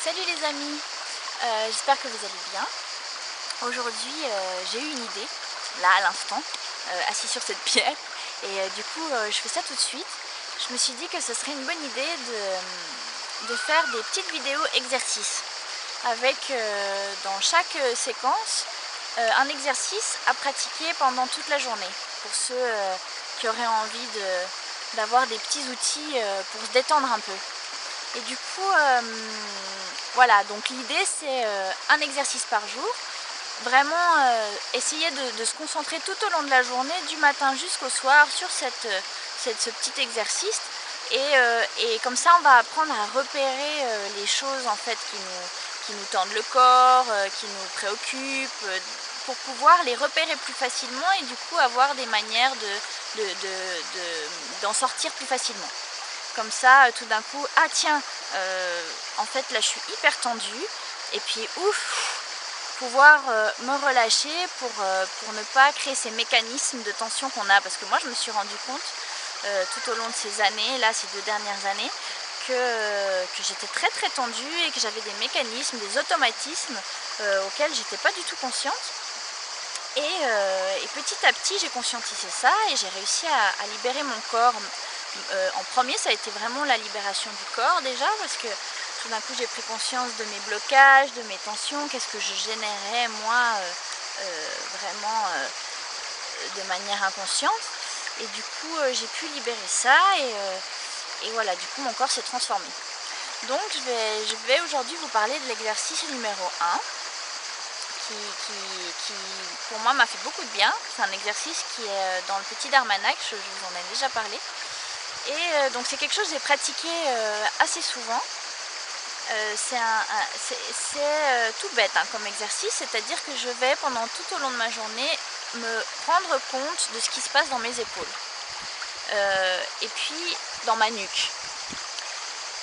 Salut les amis, j'espère que vous allez bien. Aujourd'hui j'ai eu une idée, là à l'instant, assis sur cette pierre, et du coup je fais ça tout de suite. Je me suis dit que ce serait une bonne idée de faire des petites vidéos exercices, avec dans chaque séquence un exercice à pratiquer pendant toute la journée, pour ceux qui auraient envie d'avoir des petits outils pour se détendre un peu. Et du coup, voilà, donc l'idée c'est un exercice par jour, vraiment essayer de se concentrer tout au long de la journée, du matin jusqu'au soir, sur ce petit exercice. Et comme ça on va apprendre à repérer les choses en fait qui nous tendent le corps, qui nous préoccupent, pour pouvoir les repérer plus facilement et du coup avoir des manières d'en sortir plus facilement. Comme ça, tout d'un coup, ah tiens, en fait là je suis hyper tendue, et puis ouf, pouvoir me relâcher pour ne pas créer ces mécanismes de tension qu'on a. Parce que moi je me suis rendu compte tout au long de ces années, là ces 2 dernières années, que j'étais très tendue et que j'avais des mécanismes, des automatismes auxquels j'étais pas du tout consciente. Et petit à petit j'ai conscientisé ça et j'ai réussi à libérer mon corps. En premier ça a été vraiment la libération du corps déjà, parce que tout d'un coup j'ai pris conscience de mes blocages, de mes tensions, qu'est-ce que je générais moi vraiment de manière inconsciente. Et du coup j'ai pu libérer ça et voilà, du coup mon corps s'est transformé. Donc je vais aujourd'hui vous parler de l'exercice numéro 1 qui pour moi m'a fait beaucoup de bien. C'est un exercice qui est dans le petit Dharmanak, je vous en ai déjà parlé. Et donc c'est quelque chose que j'ai pratiqué assez souvent. C'est tout bête comme exercice, c'est-à-dire que je vais pendant tout au long de ma journée me rendre compte de ce qui se passe dans mes épaules. Et puis dans ma nuque.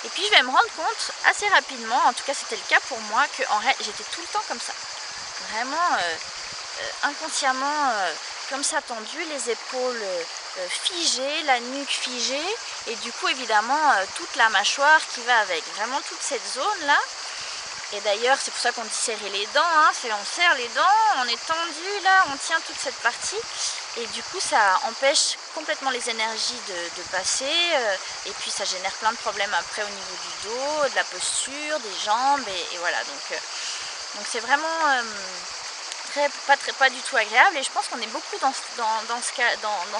Et puis je vais me rendre compte assez rapidement, en tout cas c'était le cas pour moi, que j'étais tout le temps comme ça. Vraiment inconsciemment comme ça tendue, les épaules figées, la nuque figée, et du coup évidemment toute la mâchoire qui va avec, vraiment toute cette zone là. Et d'ailleurs c'est pour ça qu'on dit serrer les dents, on serre les dents, on est tendu là, on tient toute cette partie, et du coup ça empêche complètement les énergies de passer, et puis ça génère plein de problèmes après au niveau du dos, de la posture, des jambes, et voilà, donc c'est vraiment pas du tout agréable, et je pense qu'on est beaucoup dans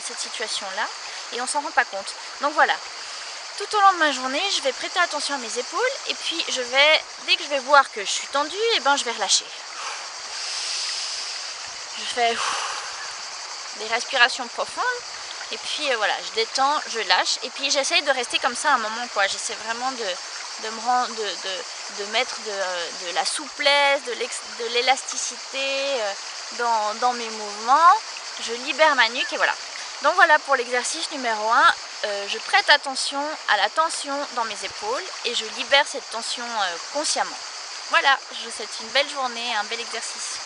cette situation là et on s'en rend pas compte. Donc voilà, tout au long de ma journée je vais prêter attention à mes épaules, et puis dès que je vais voir que je suis tendue, et ben je vais relâcher. Je fais des respirations profondes, et puis voilà, je détends, je lâche, et puis j'essaye de rester comme ça un moment quoi. J'essaie vraiment de mettre de la souplesse, de l'élasticité dans mes mouvements. Je libère ma nuque, et voilà. Donc voilà pour l'exercice numéro 1, je prête attention à la tension dans mes épaules et je libère cette tension consciemment. Voilà, je vous souhaite une belle journée, un bel exercice.